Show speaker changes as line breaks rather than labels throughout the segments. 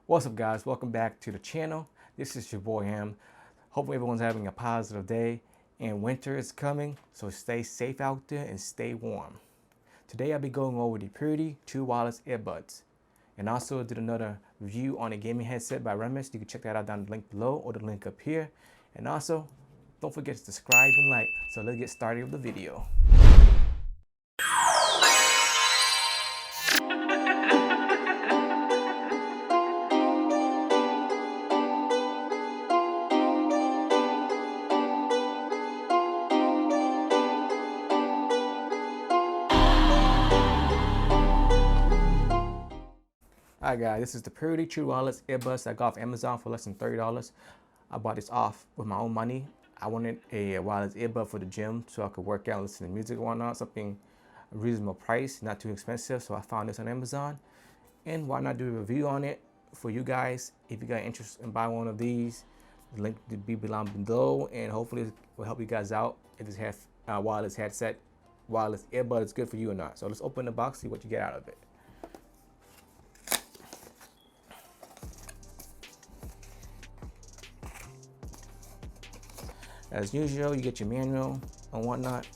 What's up, guys? Welcome back to the channel. This is your boy Ham. Hopefully everyone's having a positive day, and winter is coming, so stay safe out there and stay warm. Today I'll be going over the Purity True Wireless Earbuds, and also did another review on a gaming headset by Remus. You can check that out down the link below or the link up here. And also, don't forget to subscribe and like. So let's get started with the video. Alright guys, this is the Purity True Wireless Earbuds I got off Amazon for less than $30. I bought this off with my own money. I wanted a wireless earbud for the gym so I could work out and listen to music or whatnot, something a reasonable price, not too expensive. So I found this on Amazon, and why not do a review on it for you guys. If you got interest in buying one of these, the link will be below, and hopefully it will help you guys out if this wireless headset, wireless earbud is good for you or not. So let's open the box, see what you get out of it. As usual, you get your manual and whatnot.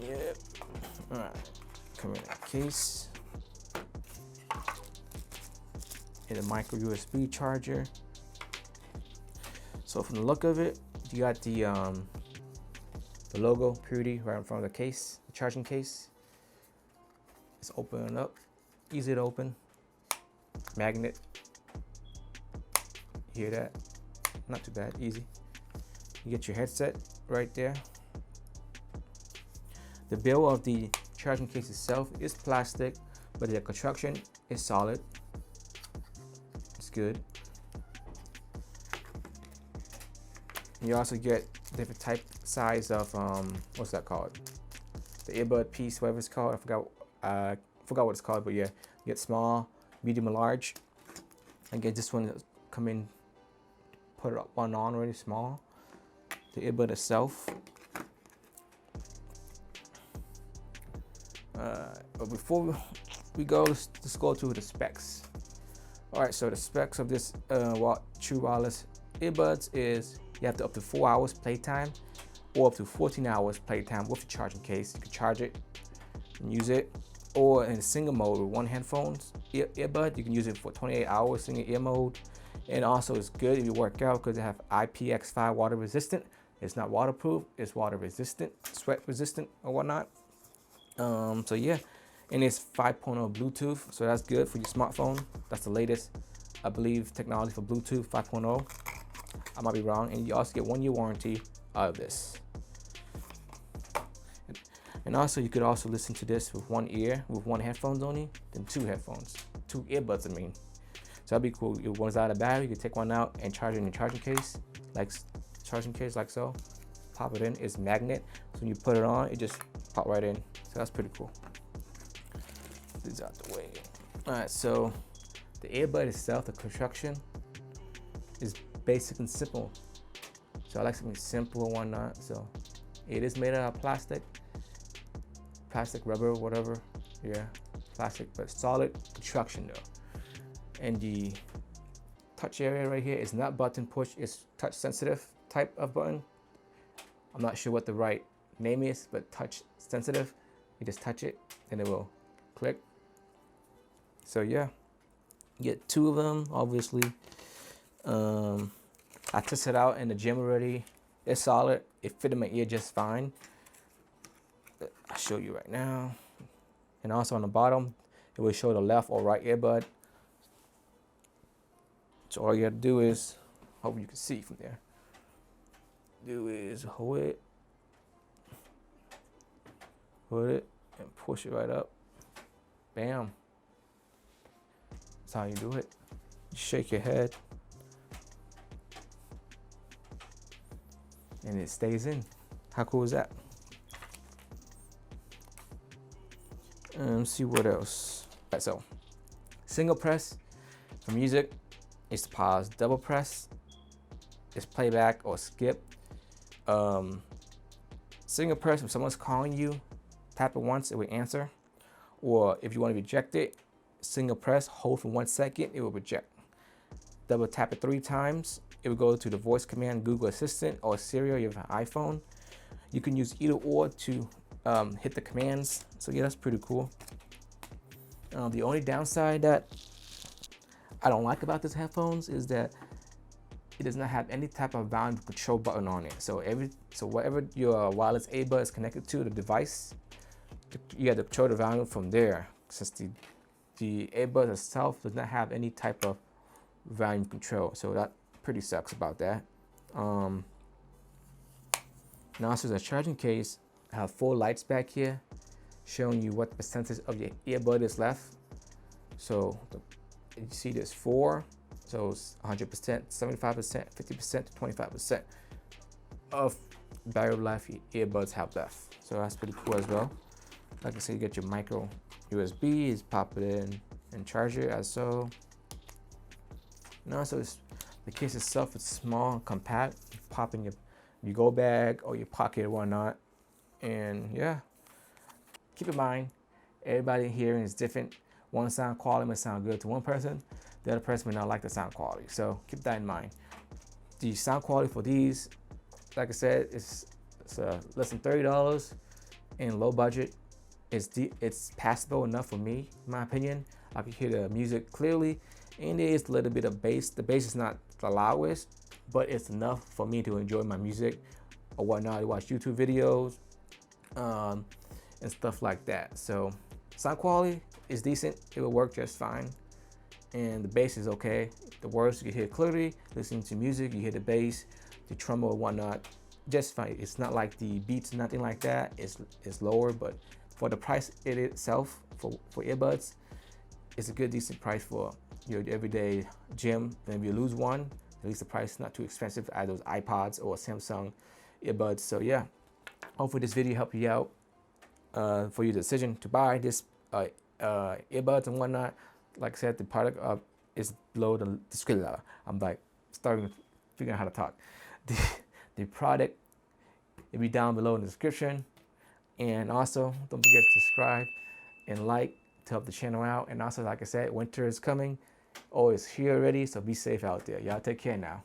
Yep. All right. Come in a case. And a micro USB charger. So from the look of it, you got the logo Purity right in front of the case, the charging case. It's opening up, easy to open. Magnet. Hear that? Not too bad, easy. You get your headset right there. The build of the charging case itself is plastic, but the construction is solid. It's good. You also get different type size of what's that called? The earbud piece, whatever it's called. I forgot what it's called, but yeah, you get small, medium, and large. I get this one come in. Put it one on really small. The earbud itself. But before we go, let's go to the specs. All right, so the specs of this True Wireless Earbuds is you have up to 4 hours playtime or up to 14 hours playtime with the charging case. You can charge it and use it, or in single mode with one headphones earbud. You can use it for 28 hours single ear mode. And also it's good if you work out because they have IPX5 water resistant. It's not waterproof, it's water resistant, sweat resistant or whatnot. So yeah, and it's 5.0 Bluetooth, so that's good for your smartphone. That's the latest, I believe, technology for Bluetooth 5.0. I might be wrong. And you also get 1 year warranty out of this. And also you could also listen to this with one ear, with one headphones only, then two earbuds I mean. So that'd be cool. If one's out of battery, you can take one out and charge it in your charging case, like so. Pop it in. It's magnet, so when you put it on, it just pop right in. So that's pretty cool. Put these out the way. All right, so the earbud itself, the construction is basic and simple. So I like something simple and whatnot. So it is made out of plastic, rubber, whatever. Yeah, plastic, but solid construction though. And the touch area right here is not button push, it's touch sensitive type of button. I'm not sure what the right name is, but touch sensitive. You just touch it and it will click. So yeah, you get two of them, obviously. I tested it out in the gym already. It's solid. It fit in my ear just fine. I'll show you right now. And also on the bottom, it will show the left or right earbud. So all you have to do is, hope you can see from there, hold it, and push it right up. Bam. That's how you do it. You shake your head, and it stays in. How cool is that? Let's see what else. All right, so single press for music. It's pause. Double press is playback or skip. Single press, if someone's calling you, tap it once, it will answer. or if you want to reject it, single press, hold for 1 second, it will reject. Double tap it 3 times, it will go to the voice command, Google Assistant or Siri if you have an iPhone. You can use either or to hit the commands. So yeah, that's pretty cool. The only downside that I don't like about this headphones is that it does not have any type of volume control button on it. So whatever your wireless earbud is connected to the device, you have to control the volume from there. Since the earbud itself does not have any type of volume control, so that pretty sucks about that. Now, so the charging case, I have 4 lights back here showing you what percentage of your earbud is left. So you see there's 4, so it's 100%, 75%, 50% to 25% of battery life your earbuds have left. So that's pretty cool as well. Like I said, you get your micro USB, is pop it in and charge it as so. Now, so the case itself is small and compact. You pop in your go bag or your pocket or whatnot. And yeah, keep in mind, everybody hearing is different. One sound quality may sound good to one person, the other person may not like the sound quality. So keep that in mind. The sound quality for these, like I said, it's less than $30 and low budget. It's passable enough for me, in my opinion. I can hear the music clearly, and there is a little bit of bass. The bass is not the loudest, but it's enough for me to enjoy my music or whatnot. I watch YouTube videos and stuff like that. So sound quality is decent. It will work just fine, and the bass is okay. The words you can hear clearly. Listening to music, you hear the bass, the tremolo and whatnot, just fine. It's not like the beats, nothing like that. It's lower, but for the price it itself for earbuds, it's a good decent price for your everyday gym. And if you lose one, at least the price is not too expensive as those iPods or Samsung earbuds. So yeah, hopefully this video helped you out for your decision to buy this earbuds and whatnot. Like I said, the product is below the description. I'm like starting to figure out how to talk. The product will be down below in the description. And also, don't forget to subscribe and like to help the channel out. And also, like I said, winter is coming. Oh, it's here already, so be safe out there. Y'all take care now.